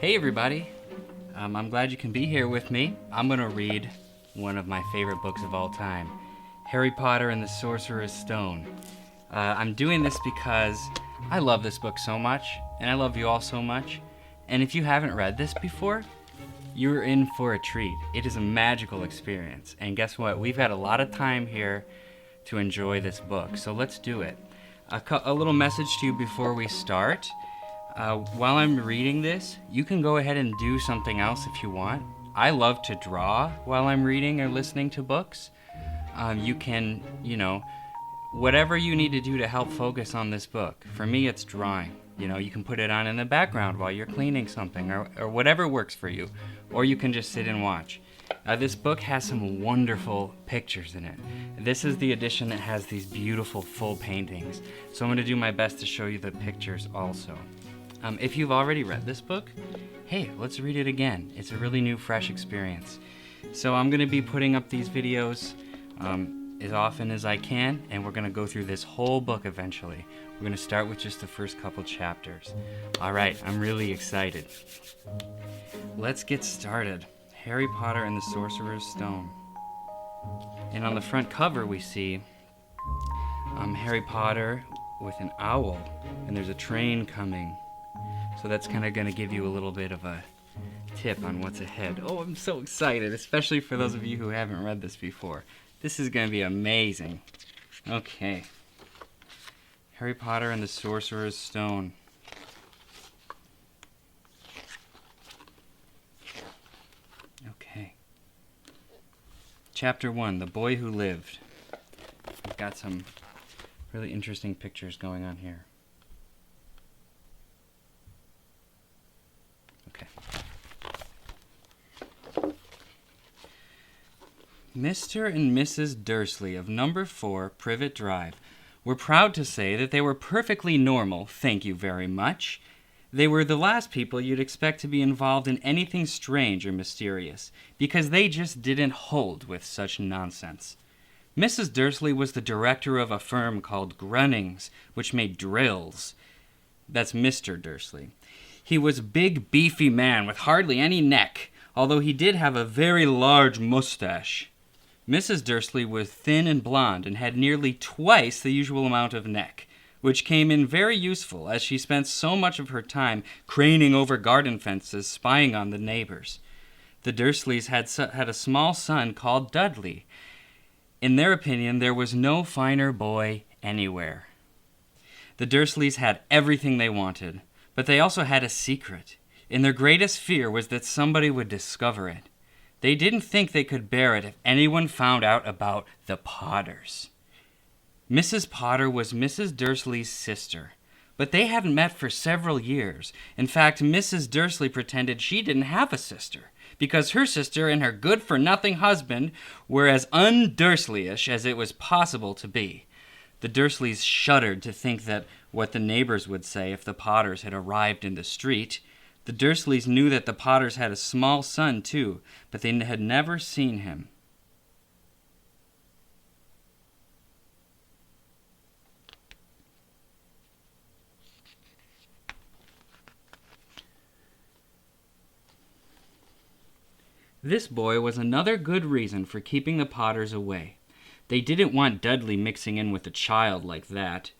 Hey everybody, I'm glad you can be here with me. I'm going to read one of my favorite books of all time, Harry Potter and the Sorcerer's Stone. I'm doing this because I love this book so much, and I love you all so much. And if you haven't read this before, you're in for a treat. It is a magical experience. And guess what? We've had a lot of time here to enjoy this book, so let's do it. A little message to you before we start. While I'm reading this, you can go ahead and do something else if you want. I love to draw while I'm reading or listening to books. You can, whatever you need to do to help focus on this book. For me, it's drawing. You can put it on in the background while you're cleaning something or whatever works for you. Or you can just sit and watch. This book has some wonderful pictures in it. This is the edition that has these beautiful full paintings. So I'm going to do my best to show you the pictures also. If you've already read this book, hey, let's read it again. It's a really new, fresh experience. So I'm going to be putting up these videos as often as I can, and we're going to go through this whole book eventually. We're going to start with just the first couple chapters. All right, I'm really excited. Let's get started. Harry Potter and the Sorcerer's Stone. And on the front cover we see Harry Potter with an owl, and there's a train coming. So that's kind of going to give you a little bit of a tip on what's ahead. Oh, I'm so excited, especially for those of you who haven't read this before. This is going to be amazing. Okay. Harry Potter and the Sorcerer's Stone. Okay. Chapter 1, The Boy Who Lived. We've got some really interesting pictures going on here. Okay. Mr. and Mrs. Dursley of number 4 Privet Drive were proud to say that they were perfectly normal, thank you very much. They were the last people you'd expect to be involved in anything strange or mysterious, because they just didn't hold with such nonsense. Mrs. Dursley was the director of a firm called Grunnings, which made drills. That's Mr. Dursley. He was a big, beefy man with hardly any neck, although he did have a very large mustache. Mrs. Dursley was thin and blonde and had nearly twice the usual amount of neck, which came in very useful as she spent so much of her time craning over garden fences spying on the neighbors. The Dursleys had a small son called Dudley. In their opinion, there was no finer boy anywhere. The Dursleys had everything they wanted, but they also had a secret, and their greatest fear was that somebody would discover it. They didn't think they could bear it if anyone found out about the Potters. Mrs. Potter was Mrs. Dursley's sister, but they hadn't met for several years. In fact, Mrs. Dursley pretended she didn't have a sister, because her sister and her good-for-nothing husband were as un-Dursleyish as it was possible to be. The Dursleys shuddered to think that what the neighbors would say if the Potters had arrived in the street. The Dursleys knew that the Potters had a small son, too, but they had never seen him. This boy was another good reason for keeping the Potters away. They didn't want Dudley mixing in with a child like that.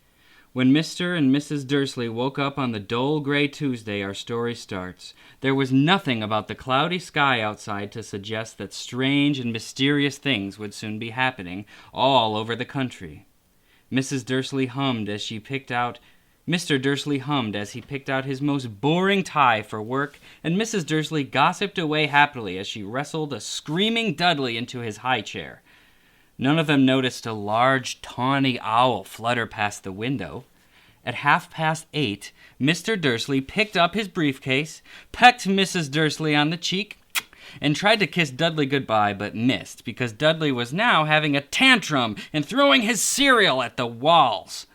When Mr. and Mrs. Dursley woke up on the dull gray Tuesday our story starts, there was nothing about the cloudy sky outside to suggest that strange and mysterious things would soon be happening all over the country. Mr. Dursley hummed as he picked out his most boring tie for work, and Mrs. Dursley gossiped away happily as she wrestled a screaming Dudley into his high chair. None of them noticed a large, tawny owl flutter past the window. At 8:30, Mr. Dursley picked up his briefcase, pecked Mrs. Dursley on the cheek, and tried to kiss Dudley goodbye, but missed, because Dudley was now having a tantrum and throwing his cereal at the walls.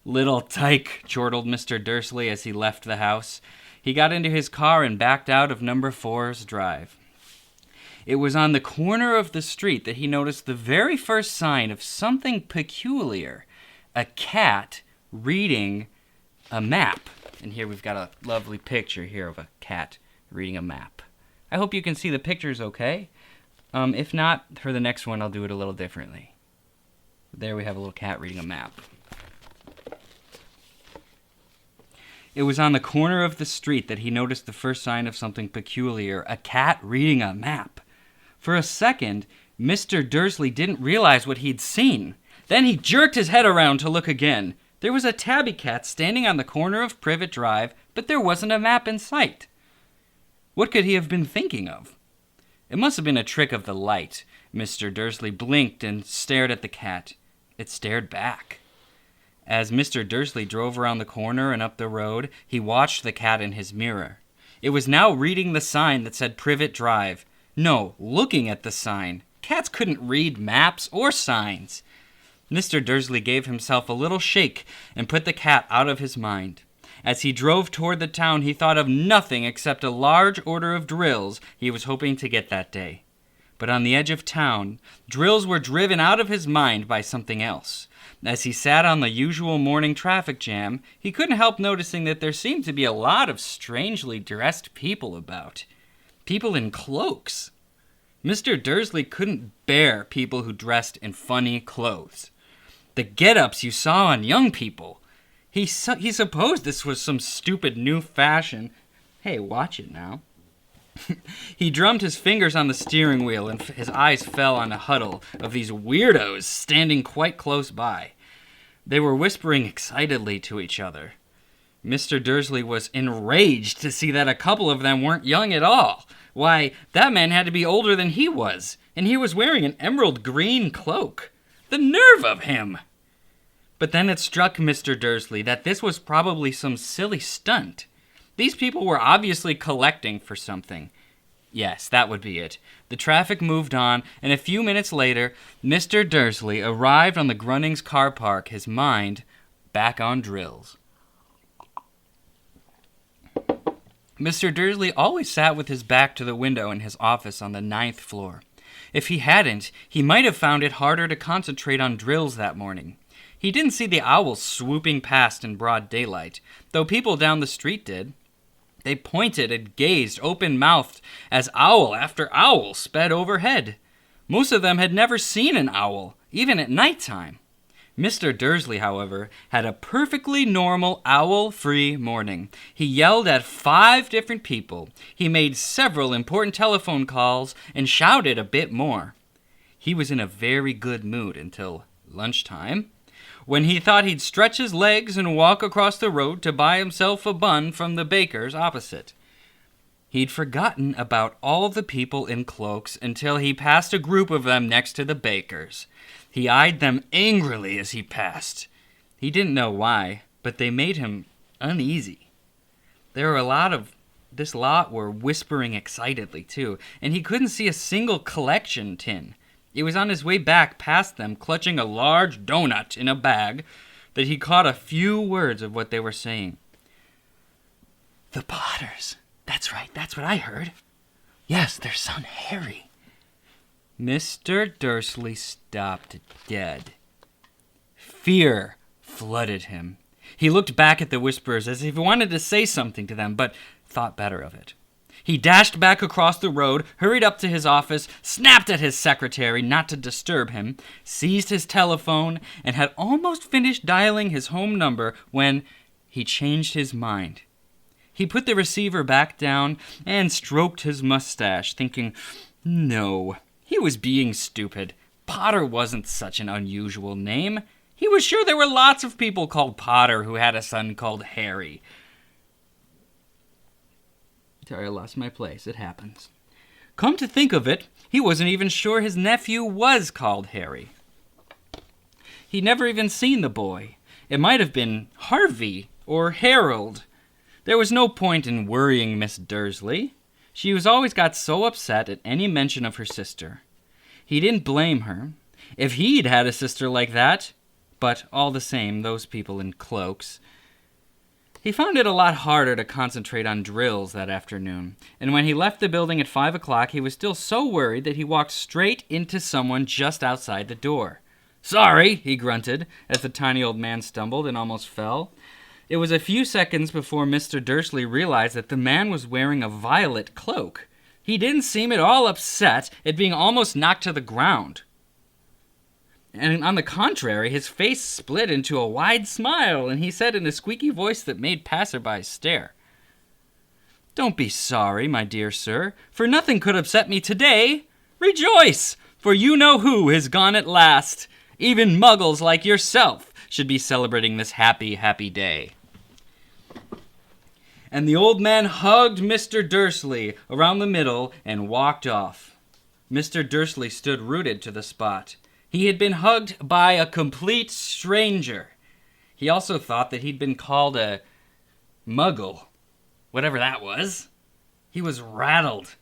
"Little tyke," chortled Mr. Dursley as he left the house. He got into his car and backed out of number 4's drive. It was on the corner of the street that he noticed the very first sign of something peculiar, a cat reading a map. And here we've got a lovely picture here of a cat reading a map. I hope you can see the pictures okay. If not, for the next one I'll do it a little differently. There we have a little cat reading a map. It was on the corner of the street that he noticed the first sign of something peculiar, a cat reading a map. For a second, Mr. Dursley didn't realize what he'd seen. Then he jerked his head around to look again. There was a tabby cat standing on the corner of Privet Drive, but there wasn't a map in sight. What could he have been thinking of? It must have been a trick of the light. Mr. Dursley blinked and stared at the cat. It stared back. As Mr. Dursley drove around the corner and up the road, he watched the cat in his mirror. It was now reading the sign that said Privet Drive. No, looking at the sign. Cats couldn't read maps or signs. Mr. Dursley gave himself a little shake and put the cat out of his mind. As he drove toward the town, he thought of nothing except a large order of drills he was hoping to get that day. But on the edge of town, drills were driven out of his mind by something else. As he sat on the usual morning traffic jam, he couldn't help noticing that there seemed to be a lot of strangely dressed people about. People in cloaks. Mr. Dursley couldn't bear people who dressed in funny clothes. The get-ups you saw on young people. He supposed this was some stupid new fashion. Hey, watch it now. He drummed his fingers on the steering wheel and his eyes fell on a huddle of these weirdos standing quite close by. They were whispering excitedly to each other. Mr. Dursley was enraged to see that a couple of them weren't young at all. Why, that man had to be older than he was, and he was wearing an emerald green cloak. The nerve of him! But then it struck Mr. Dursley that this was probably some silly stunt. These people were obviously collecting for something. Yes, that would be it. The traffic moved on, and a few minutes later, Mr. Dursley arrived on the Grunnings car park, his mind back on drills. Mr. Dursley always sat with his back to the window in his office on the 9th floor. If he hadn't, he might have found it harder to concentrate on drills that morning. He didn't see the owls swooping past in broad daylight, though people down the street did. They pointed and gazed open-mouthed as owl after owl sped overhead. Most of them had never seen an owl, even at nighttime. Mr. Dursley, however, had a perfectly normal owl-free morning. He yelled at 5 different people. He made several important telephone calls and shouted a bit more. He was in a very good mood until lunchtime, when he thought he'd stretch his legs and walk across the road to buy himself a bun from the baker's opposite. He'd forgotten about all the people in cloaks until he passed a group of them next to the baker's. He eyed them angrily as he passed. He didn't know why, but they made him uneasy. There were this lot were whispering excitedly, too, and he couldn't see a single collection tin. He was on his way back past them, clutching a large donut in a bag, that he caught a few words of what they were saying. The Potters. That's right, that's what I heard. Yes, their son Harry. Mr. Dursley stopped dead. Fear flooded him. He looked back at the whisperers as if he wanted to say something to them, but thought better of it. He dashed back across the road, hurried up to his office, snapped at his secretary not to disturb him, seized his telephone, and had almost finished dialing his home number when he changed his mind. He put the receiver back down and stroked his mustache, thinking, no, he was being stupid. Potter wasn't such an unusual name. He was sure there were lots of people called Potter who had a son called Harry. Sorry, I lost my place. It happens. Come to think of it, he wasn't even sure his nephew was called Harry. He'd never even seen the boy. It might have been Harvey or Harold. There was no point in worrying Miss Dursley. She was always got so upset at any mention of her sister. He didn't blame her. If he'd had a sister like that, but all the same, those people in cloaks. He found it a lot harder to concentrate on drills that afternoon, and when he left the building at 5 o'clock, he was still so worried that he walked straight into someone just outside the door. Sorry, he grunted, as the tiny old man stumbled and almost fell. It was a few seconds before Mr. Dursley realized that the man was wearing a violet cloak. He didn't seem at all upset at being almost knocked to the ground. And on the contrary, his face split into a wide smile, and he said in a squeaky voice that made passersby stare, "Don't be sorry, my dear sir, for nothing could upset me today. Rejoice, for you know who has gone at last. Even muggles like yourself should be celebrating this happy, happy day." And the old man hugged Mr. Dursley around the middle and walked off. Mr. Dursley stood rooted to the spot. He had been hugged by a complete stranger. He also thought that he'd been called a muggle, whatever that was. He was rattled.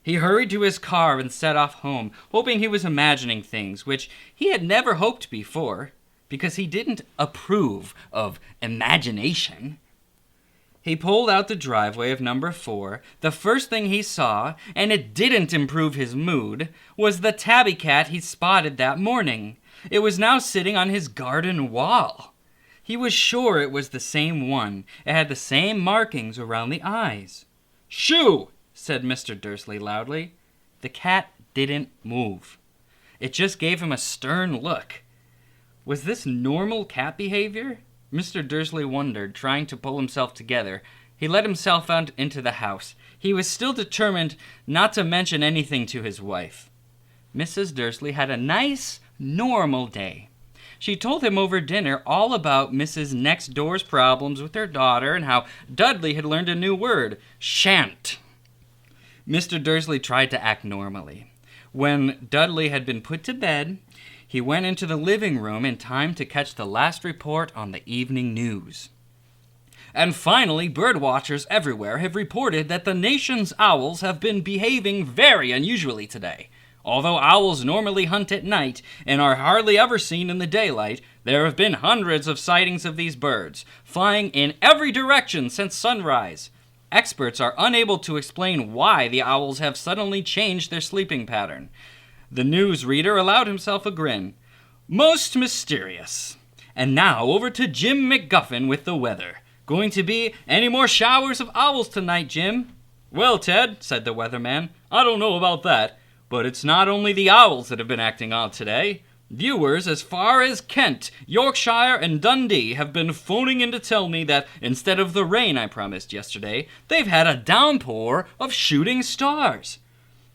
He hurried to his car and set off home, hoping he was imagining things, which he had never hoped before, because he didn't approve of imagination. He pulled out the driveway of number 4. The first thing he saw, and it didn't improve his mood, was the tabby cat he spotted that morning. It was now sitting on his garden wall. He was sure it was the same one. It had the same markings around the eyes. "Shoo!" said Mr. Dursley loudly. The cat didn't move. It just gave him a stern look. Was this normal cat behavior? Mr. Dursley wondered, trying to pull himself together. He let himself out into the house. He was still determined not to mention anything to his wife. Mrs. Dursley had a nice, normal day. She told him over dinner all about Mrs. Next Door's problems with her daughter and how Dudley had learned a new word, shan't. Mr. Dursley tried to act normally. When Dudley had been put to bed, he went into the living room in time to catch the last report on the evening news. "And finally, birdwatchers everywhere have reported that the nation's owls have been behaving very unusually today. Although owls normally hunt at night and are hardly ever seen in the daylight, there have been hundreds of sightings of these birds, flying in every direction since sunrise. Experts are unable to explain why the owls have suddenly changed their sleeping pattern." The newsreader allowed himself a grin. "Most mysterious. And now over to Jim McGuffin with the weather. Going to be any more showers of owls tonight, Jim?" "Well, Ted," said the weatherman, "I don't know about that, but it's not only the owls that have been acting odd today. Viewers as far as Kent, Yorkshire, and Dundee have been phoning in to tell me that instead of the rain I promised yesterday, they've had a downpour of shooting stars.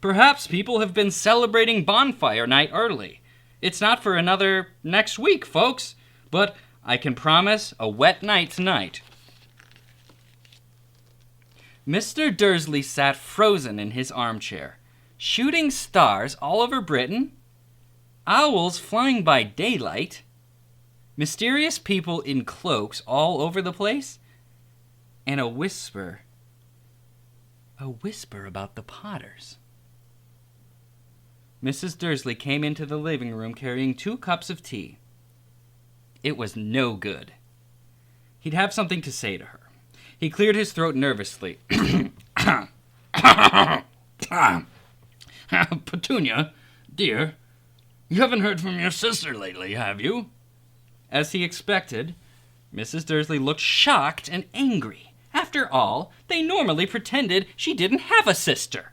Perhaps people have been celebrating bonfire night early. It's not for another next week, folks, but I can promise a wet night tonight." Mr. Dursley sat frozen in his armchair. Shooting stars all over Britain? Owls flying by daylight? Mysterious people in cloaks all over the place? And a whisper about the Potters. Mrs. Dursley came into the living room carrying 2 cups of tea. It was no good. He'd have something to say to her. He cleared his throat nervously. "Petunia, dear, you haven't heard from your sister lately, have you?" As he expected, Mrs. Dursley looked shocked and angry. After all, they normally pretended she didn't have a sister.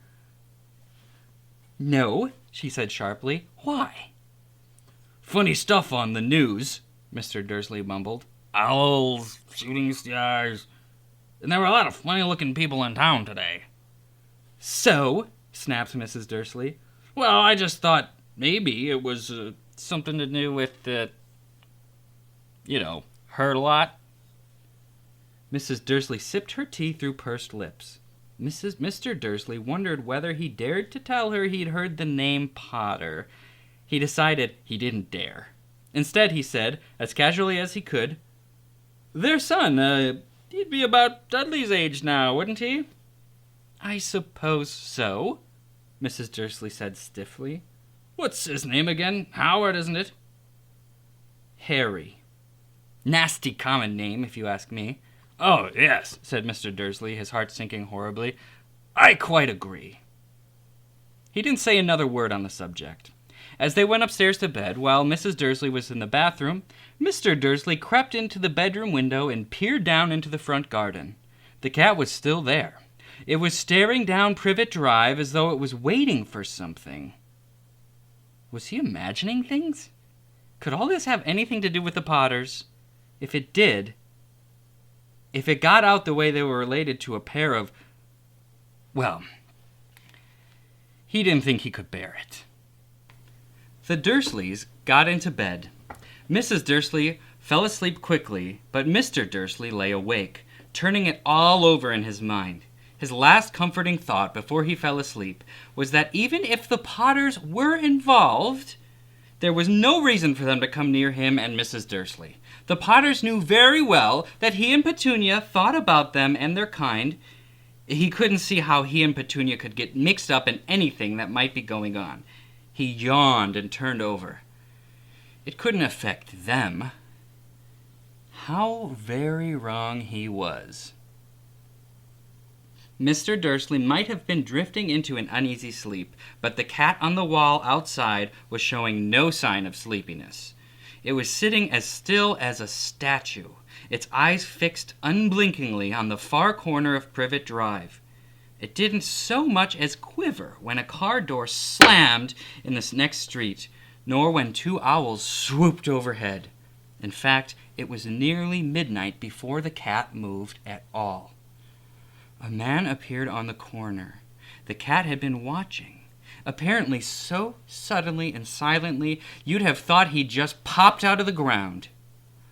"No," she said sharply. "Why?" "Funny stuff on the news," Mr. Dursley mumbled. "Owls, shooting stars, and there were a lot of funny-looking people in town today." "So?" snapped Mrs. Dursley. "Well, I just thought maybe it was something to do with, hurt a lot." Mrs. Dursley sipped her tea through pursed lips. Mr. Dursley wondered whether he dared to tell her he'd heard the name Potter. He decided he didn't dare. Instead, he said, as casually as he could, "Their son, he'd be about Dudley's age now, wouldn't he?" "I suppose so," Mrs. Dursley said stiffly. "What's his name again? Howard, isn't it?" "Harry. Nasty common name, if you ask me." "Oh, yes," said Mr. Dursley, his heart sinking horribly. "I quite agree." He didn't say another word on the subject. As they went upstairs to bed, while Mrs. Dursley was in the bathroom, Mr. Dursley crept into the bedroom window and peered down into the front garden. The cat was still there. It was staring down Privet Drive as though it was waiting for something. Was he imagining things? Could all this have anything to do with the Potters? If it did, if it got out the way they were related to a pair of... Well, he didn't think he could bear it. The Dursleys got into bed. Mrs. Dursley fell asleep quickly, but Mr. Dursley lay awake, turning it all over in his mind. His last comforting thought before he fell asleep was that even if the Potters were involved, there was no reason for them to come near him and Mrs. Dursley. The Potters knew very well that he and Petunia thought about them and their kind. He couldn't see how he and Petunia could get mixed up in anything that might be going on. He yawned and turned over. It couldn't affect them. How very wrong he was. Mr. Dursley might have been drifting into an uneasy sleep, but the cat on the wall outside was showing no sign of sleepiness. It was sitting as still as a statue, its eyes fixed unblinkingly on the far corner of Privet Drive. It didn't so much as quiver when a car door slammed in the next street, nor when two owls swooped overhead. In fact, it was nearly midnight before the cat moved at all. A man appeared on the corner. The cat had been watching, apparently so suddenly and silently you'd have thought he'd just popped out of the ground.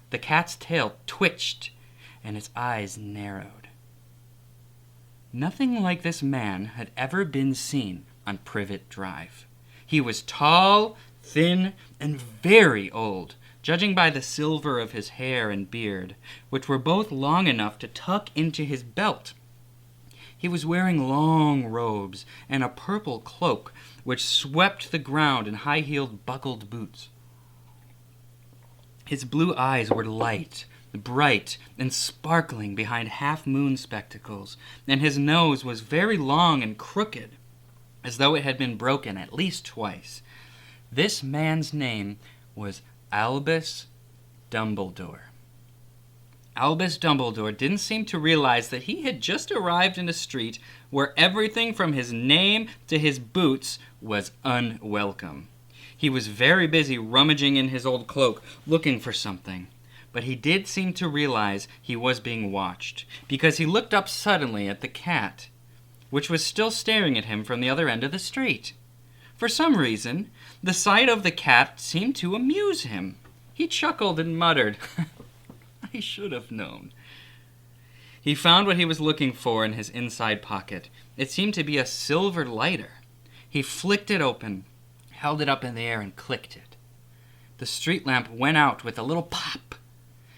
The cat's tail twitched and its eyes narrowed. Nothing like this man had ever been seen on Privet Drive. He was tall, thin, and very old, judging by the silver of his hair and beard, which were both long enough to tuck into his belt. He was wearing long robes and a purple cloak which swept the ground in high-heeled buckled boots. His blue eyes were light, bright, and sparkling behind half-moon spectacles, and his nose was very long and crooked, as though it had been broken at least twice. This man's name was Albus Dumbledore. Albus Dumbledore didn't seem to realize that he had just arrived in a street where everything from his name to his boots was unwelcome. He was very busy rummaging in his old cloak, looking for something. But he did seem to realize he was being watched, because he looked up suddenly at the cat, which was still staring at him from the other end of the street. For some reason, the sight of the cat seemed to amuse him. He chuckled and muttered, "I should have known." He found what he was looking for in his inside pocket. It seemed to be a silver lighter. He flicked it open, held it up in the air, and clicked it. The street lamp went out with a little pop.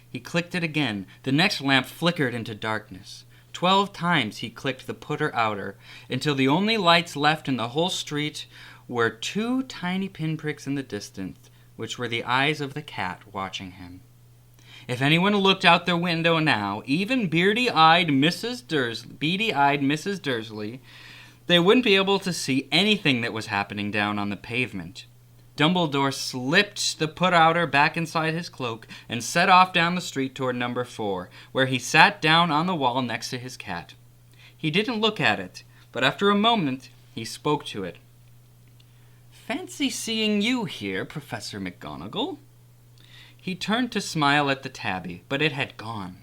He clicked it again. The next lamp flickered into darkness. 12 times he clicked the putter-outer, until the only lights left in the whole street were 2 tiny pinpricks in the distance, which were the eyes of the cat watching him. If anyone looked out their window now, even beady-eyed Mrs. Dursley, they wouldn't be able to see anything that was happening down on the pavement. Dumbledore slipped the put-outer back inside his cloak and set off down the street toward number 4, where he sat down on the wall next to his cat. He didn't look at it, but after a moment he spoke to it. "Fancy seeing you here, Professor McGonagall." He turned to smile at the tabby, but it had gone.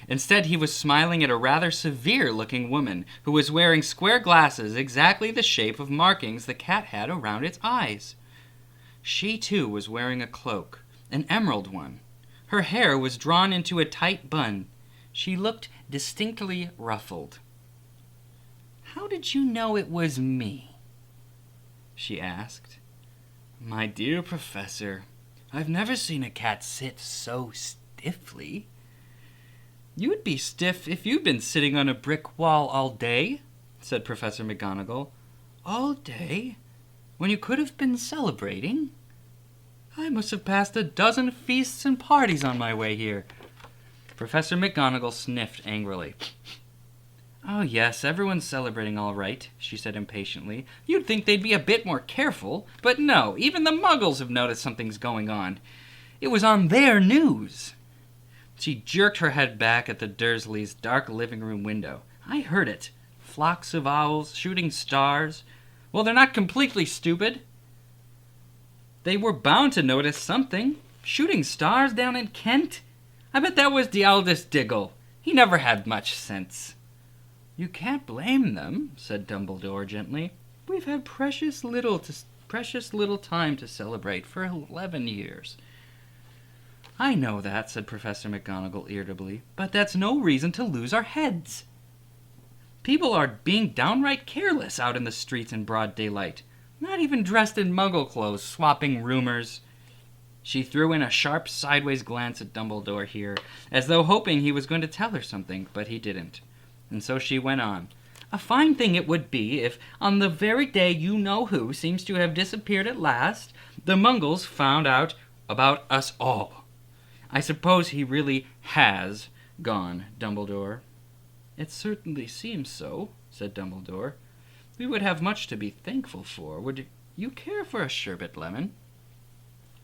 Instead, he was smiling at a rather severe-looking woman who was wearing square glasses exactly the shape of markings the cat had around its eyes. She, too, was wearing a cloak, an emerald one. Her hair was drawn into a tight bun. She looked distinctly ruffled. "How did you know it was me?" she asked. "My dear Professor, I've never seen a cat sit so stiffly." "You'd be stiff if you'd been sitting on a brick wall all day," said Professor McGonagall. "All day? When you could have been celebrating? I must have passed a dozen feasts and parties on my way here." Professor McGonagall sniffed angrily. Oh, yes, everyone's celebrating all right, she said impatiently. You'd think they'd be a bit more careful, but no, even the Muggles have noticed something's going on. It was on their news. She jerked her head back at the Dursleys' dark living room window. I heard it. Flocks of owls, shooting stars. Well, they're not completely stupid. They were bound to notice something. Shooting stars down in Kent? I bet that was the eldest Diggle. He never had much sense. You can't blame them, said Dumbledore gently. We've had precious little time to celebrate for 11 years. I know that, said Professor McGonagall irritably, but that's no reason to lose our heads. People are being downright careless out in the streets in broad daylight, not even dressed in Muggle clothes, swapping rumors. She threw in a sharp sideways glance at Dumbledore here, as though hoping he was going to tell her something, but he didn't. And so she went on. A fine thing it would be if, on the very day you-know-who seems to have disappeared at last, the Muggles found out about us all. I suppose he really has gone, Dumbledore. It certainly seems so, said Dumbledore. We would have much to be thankful for. Would you care for a sherbet lemon?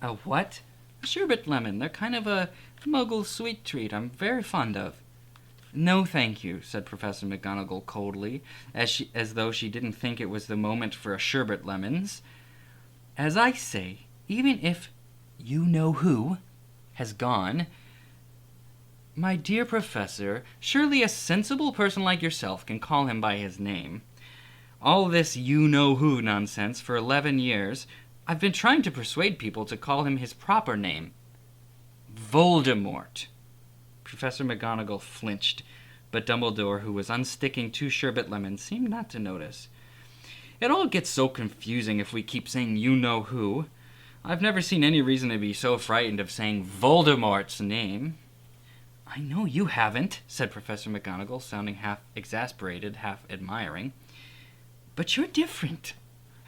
A what? A sherbet lemon. They're kind of a Muggle sweet treat I'm very fond of. No, thank you, said Professor McGonagall coldly, as though she didn't think it was the moment for a sherbet lemons. As I say, even if you-know-who has gone, my dear Professor, surely a sensible person like yourself can call him by his name. All this you-know-who nonsense for 11 years, I've been trying to persuade people to call him his proper name. Voldemort. Professor McGonagall flinched, but Dumbledore, who was unsticking 2 sherbet lemons, seemed not to notice. It all gets so confusing if we keep saying you-know-who. I've never seen any reason to be so frightened of saying Voldemort's name. I know you haven't, said Professor McGonagall, sounding half exasperated, half admiring. But you're different.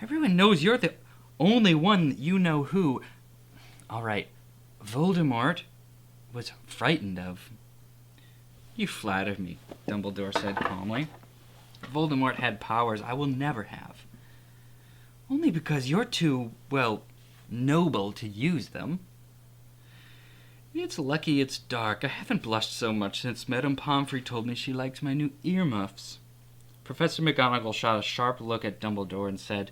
Everyone knows you're the only one you-know-who. All right, Voldemort was frightened of. You flatter me, Dumbledore said calmly. Voldemort had powers I will never have. Only because you're too, well, noble to use them. It's lucky it's dark. I haven't blushed so much since Madame Pomfrey told me she liked my new earmuffs. Professor McGonagall shot a sharp look at Dumbledore and said,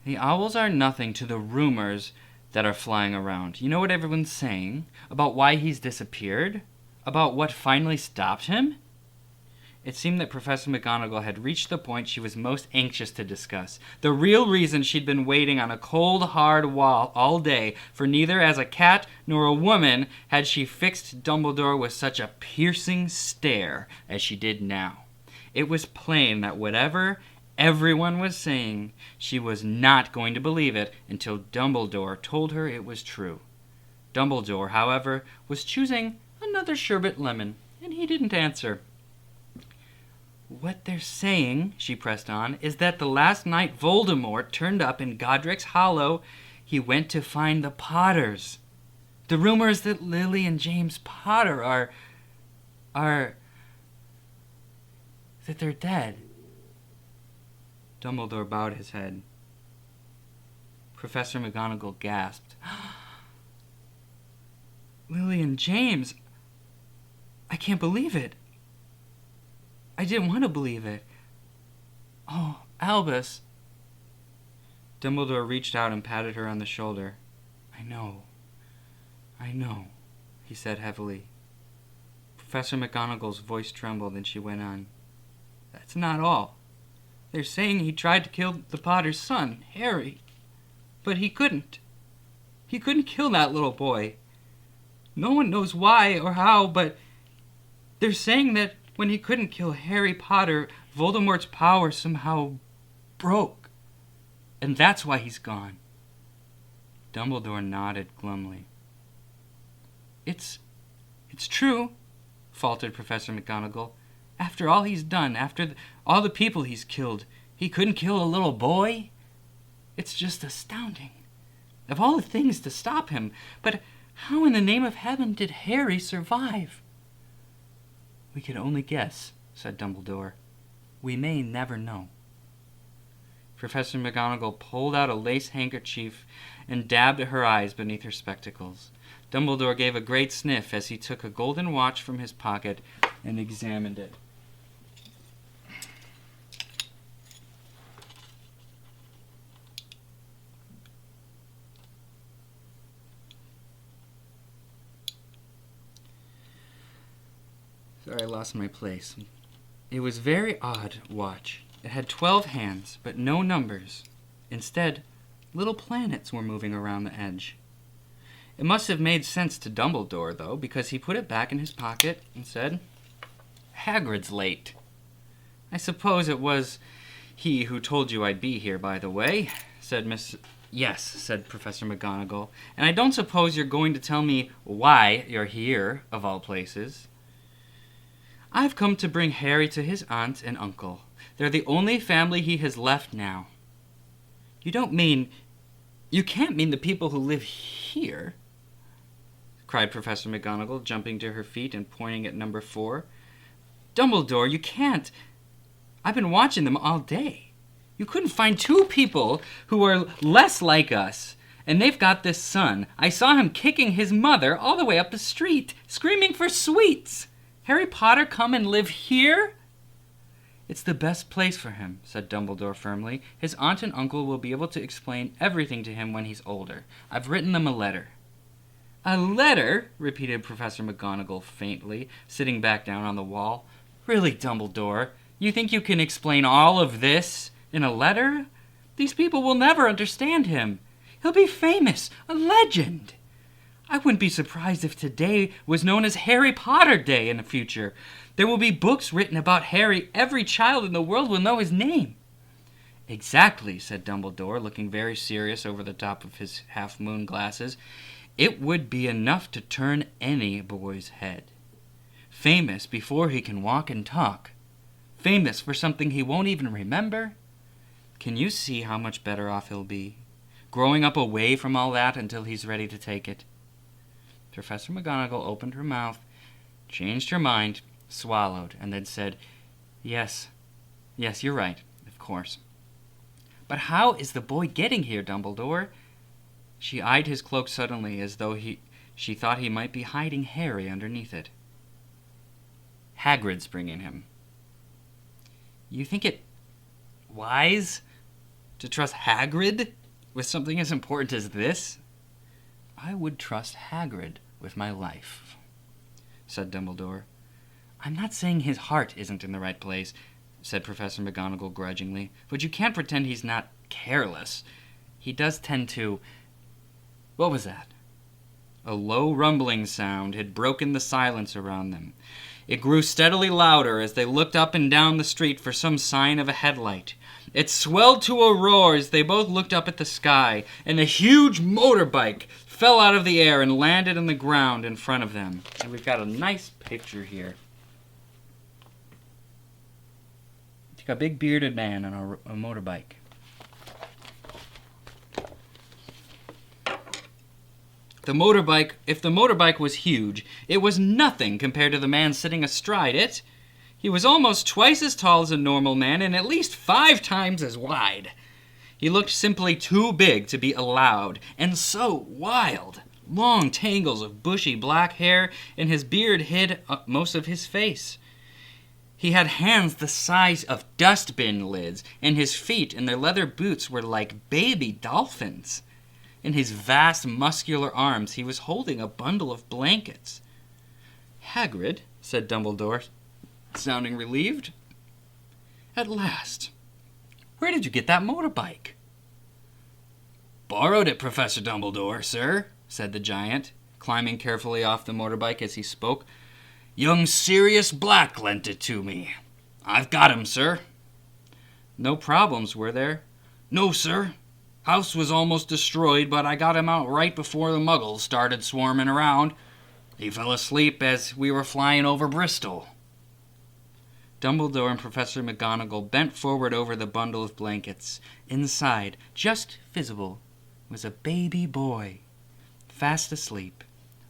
The owls are nothing to the rumors that are flying around. You know what everyone's saying? About why he's disappeared? About what finally stopped him? It seemed that Professor McGonagall had reached the point she was most anxious to discuss. The real reason she'd been waiting on a cold, hard wall all day, for neither as a cat nor a woman had she fixed Dumbledore with such a piercing stare as she did now. It was plain that whatever everyone was saying, she was not going to believe it until Dumbledore told her it was true. Dumbledore, however, was choosing another sherbet lemon, and he didn't answer. What they're saying, she pressed on, is that the last night Voldemort turned up in Godric's Hollow, he went to find the Potters. The rumor is that Lily and James Potter are that they're dead. Dumbledore bowed his head. Professor McGonagall gasped. Lily and James? I can't believe it. I didn't want to believe it. Oh, Albus. Dumbledore reached out and patted her on the shoulder. I know, he said heavily. Professor McGonagall's voice trembled and she went on. That's not all. They're saying he tried to kill the Potter's son, Harry. But he couldn't. He couldn't kill that little boy. No one knows why or how, but they're saying that when he couldn't kill Harry Potter, Voldemort's power somehow broke. And that's why he's gone. Dumbledore nodded glumly. It's true, faltered Professor McGonagall. After all he's done, after all the people he's killed, he couldn't kill a little boy? It's just astounding. Of all the things to stop him, but how in the name of heaven did Harry survive? We can only guess, said Dumbledore. We may never know. Professor McGonagall pulled out a lace handkerchief and dabbed at her eyes beneath her spectacles. Dumbledore gave a great sniff as he took a golden watch from his pocket and examined it. Sorry, I lost my place. It was a very odd watch. It had 12 hands, but no numbers. Instead, little planets were moving around the edge. It must have made sense to Dumbledore, though, because he put it back in his pocket and said, "Hagrid's late. I suppose it was he who told you I'd be here, by the way," said Miss... "Yes," said Professor McGonagall, "and I don't suppose you're going to tell me why you're here, of all places." "I've come to bring Harry to his aunt and uncle. They're the only family he has left now." You can't mean the people who live here," cried Professor McGonagall, jumping to her feet and pointing at number 4. "Dumbledore, you can't. I've been watching them all day. You couldn't find 2 people who are less like us. And they've got this son. I saw him kicking his mother all the way up the street, screaming for sweets. Harry Potter come and live here?" "It's the best place for him," said Dumbledore firmly. "His aunt and uncle will be able to explain everything to him when he's older. I've written them a letter." "A letter?" repeated Professor McGonagall faintly, sitting back down on the wall. "Really, Dumbledore, you think you can explain all of this in a letter? These people will never understand him. He'll be famous, a legend. I wouldn't be surprised if today was known as Harry Potter Day in the future. There will be books written about Harry. Every child in the world will know his name." "Exactly," said Dumbledore, looking very serious over the top of his half-moon glasses. "It would be enough to turn any boy's head. Famous before he can walk and talk. Famous for something he won't even remember. Can you see how much better off he'll be, growing up away from all that until he's ready to take it?" Professor McGonagall opened her mouth, changed her mind, swallowed, and then said, Yes, you're right, of course. But how is the boy getting here, Dumbledore?" She eyed his cloak suddenly as though she thought he might be hiding Harry underneath it. "Hagrid's bringing him." "You think it wise to trust Hagrid with something as important as this?" "I would trust Hagrid with my life," said Dumbledore. "I'm not saying his heart isn't in the right place," said Professor McGonagall grudgingly, "but you can't pretend he's not careless. He does tend to... What was that?" A low rumbling sound had broken the silence around them. It grew steadily louder as they looked up and down the street for some sign of a headlight. It swelled to a roar as they both looked up at the sky, and a huge motorbike fell out of the air and landed on the ground in front of them. And we've got a nice picture here. It's a big bearded man on a motorbike. If the motorbike was huge, it was nothing compared to the man sitting astride it. He was almost twice as tall as a normal man and at least 5 times as wide. He looked simply too big to be allowed, and so wild. Long tangles of bushy black hair, and his beard hid most of his face. He had hands the size of dustbin lids, and his feet in their leather boots were like baby dolphins. In his vast muscular arms he was holding a bundle of blankets. "Hagrid," said Dumbledore, sounding relieved. "At last. Where did you get that motorbike?" "Borrowed it, Professor Dumbledore, sir," said the giant, climbing carefully off the motorbike as he spoke. "Young Sirius Black lent it to me. I've got him, sir." "No problems, were there?" "No, sir. House was almost destroyed, but I got him out right before the muggles started swarming around. He fell asleep as we were flying over Bristol." Dumbledore and Professor McGonagall bent forward over the bundle of blankets. Inside, just visible, was a baby boy, fast asleep.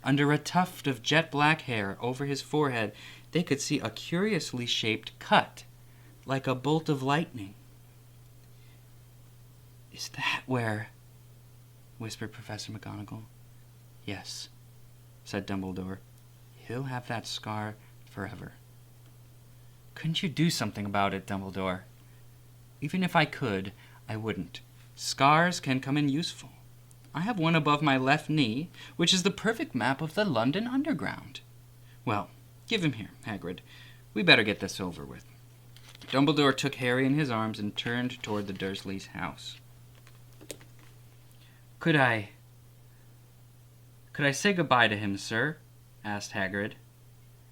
Under a tuft of jet black hair over his forehead, they could see a curiously shaped cut, like a bolt of lightning. Is that where? Whispered Professor McGonagall. Yes, said Dumbledore. He'll have that scar forever. Couldn't you do something about it, Dumbledore? Even if I could, I wouldn't. Scars can come in useful. I have one above my left knee, which is the perfect map of the London Underground. Well, give him here, Hagrid. We better get this over with. Dumbledore took Harry in his arms and turned toward the Dursleys' house. Could I say goodbye to him, sir? Asked Hagrid.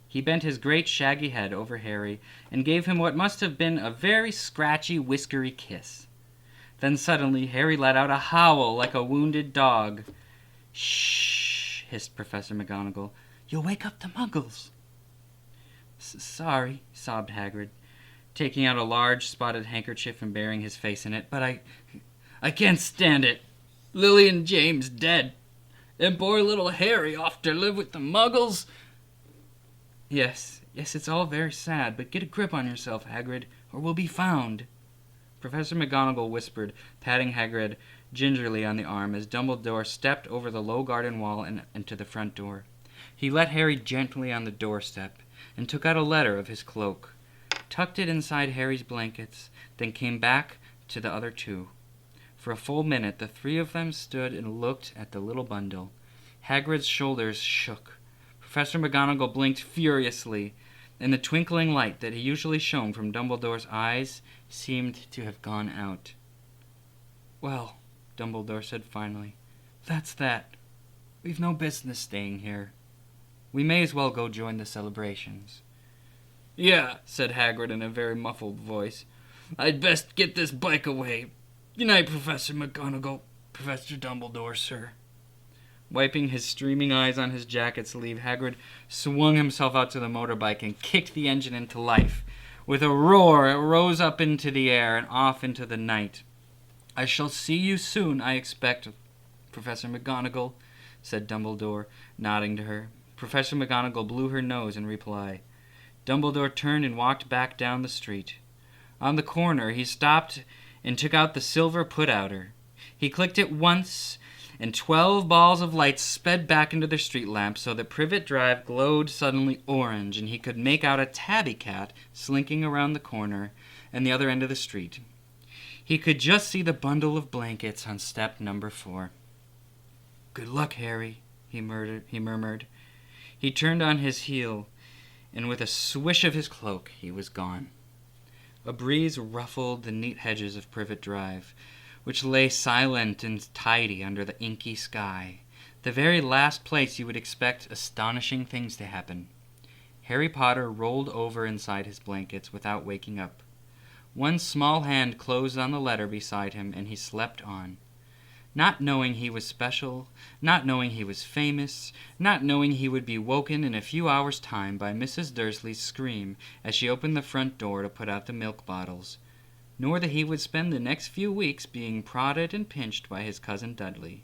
He bent his great shaggy head over Harry and gave him what must have been a very scratchy, whiskery kiss. Then suddenly Harry let out a howl like a wounded dog. Shh, hissed Professor McGonagall. You'll wake up the Muggles. Sorry, sobbed Hagrid, taking out a large spotted handkerchief and burying his face in it, but I can't stand it. Lily and James dead, and poor little Harry off to live with the Muggles. Yes, it's all very sad, but get a grip on yourself, Hagrid, or we'll be found. Professor McGonagall whispered, patting Hagrid gingerly on the arm as Dumbledore stepped over the low garden wall and into the front door. He let Harry gently on the doorstep and took out a letter of his cloak, tucked it inside Harry's blankets, then came back to the other two. For a full minute, the three of them stood and looked at the little bundle. Hagrid's shoulders shook. Professor McGonagall blinked furiously, and the twinkling light that usually shone from Dumbledore's eyes seemed to have gone out. Well, Dumbledore said finally, that's that. We've no business staying here. We may as well go join the celebrations. Yeah, said Hagrid in a very muffled voice. I'd best get this bike away. Good night, Professor McGonagall. Professor Dumbledore, sir. Wiping his streaming eyes on his jacket sleeve, Hagrid swung himself out to the motorbike and kicked the engine into life. With a roar, it rose up into the air and off into the night. I shall see you soon, I expect, Professor McGonagall, said Dumbledore, nodding to her. Professor McGonagall blew her nose in reply. Dumbledore turned and walked back down the street. On the corner, he stopped and took out the silver put-outer. He clicked it once, and 12 balls of light sped back into their street lamp so that Privet Drive glowed suddenly orange, and he could make out a tabby cat slinking around the corner and the other end of the street. He could just see the bundle of blankets on step number 4. Good luck, Harry, he murmured. He turned on his heel, and with a swish of his cloak, he was gone. A breeze ruffled the neat hedges of Privet Drive, which lay silent and tidy under the inky sky, the very last place you would expect astonishing things to happen. Harry Potter rolled over inside his blankets without waking up. One small hand closed on the letter beside him, and he slept on. Not knowing he was special, not knowing he was famous, not knowing he would be woken in a few hours' time by Mrs. Dursley's scream as she opened the front door to put out the milk bottles, nor that he would spend the next few weeks being prodded and pinched by his cousin Dudley.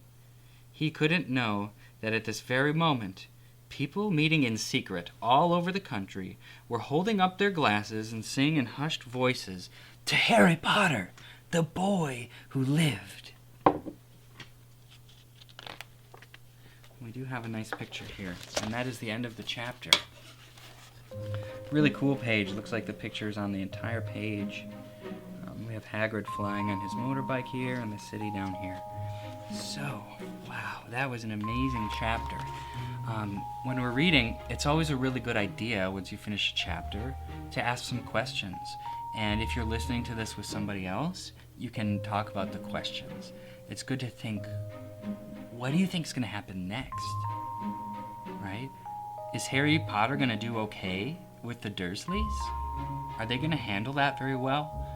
He couldn't know that at this very moment, people meeting in secret all over the country were holding up their glasses and saying in hushed voices, "To Harry Potter, the boy who lived." We do have a nice picture here, and that is the end of the chapter. Really cool page. Looks like the picture's on the entire page. We have Hagrid flying on his motorbike here and the city down here. So, wow, that was an amazing chapter. When we're reading, it's always a really good idea, once you finish a chapter, to ask some questions. And if you're listening to this with somebody else, you can talk about the questions. It's good to think, what do you think is going to happen next? Right? Is Harry Potter going to do okay with the Dursleys? Are they going to handle that very well?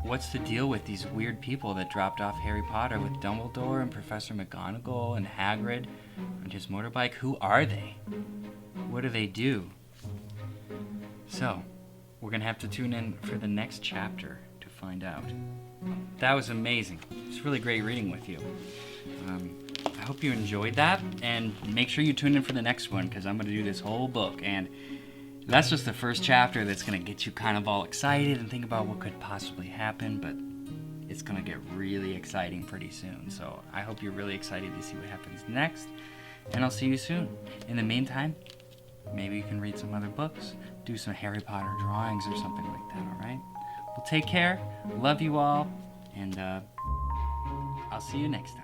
What's the deal with these weird people that dropped off Harry Potter with Dumbledore and Professor McGonagall and Hagrid and his motorbike? Who are they? What do they do? So, we're going to have to tune in for the next chapter to find out. That was amazing. It's really great reading with you. I hope you enjoyed that, and make sure you tune in for the next one, because I'm going to do this whole book, and That's just the first chapter that's going to get you kind of all excited and think about what could possibly happen, but it's going to get really exciting pretty soon. So I hope you're really excited to see what happens next, and I'll see you soon. In the meantime, maybe you can read some other books, do some Harry Potter drawings or something like that, all right? Well, take care. Love you all, and I'll see you next time.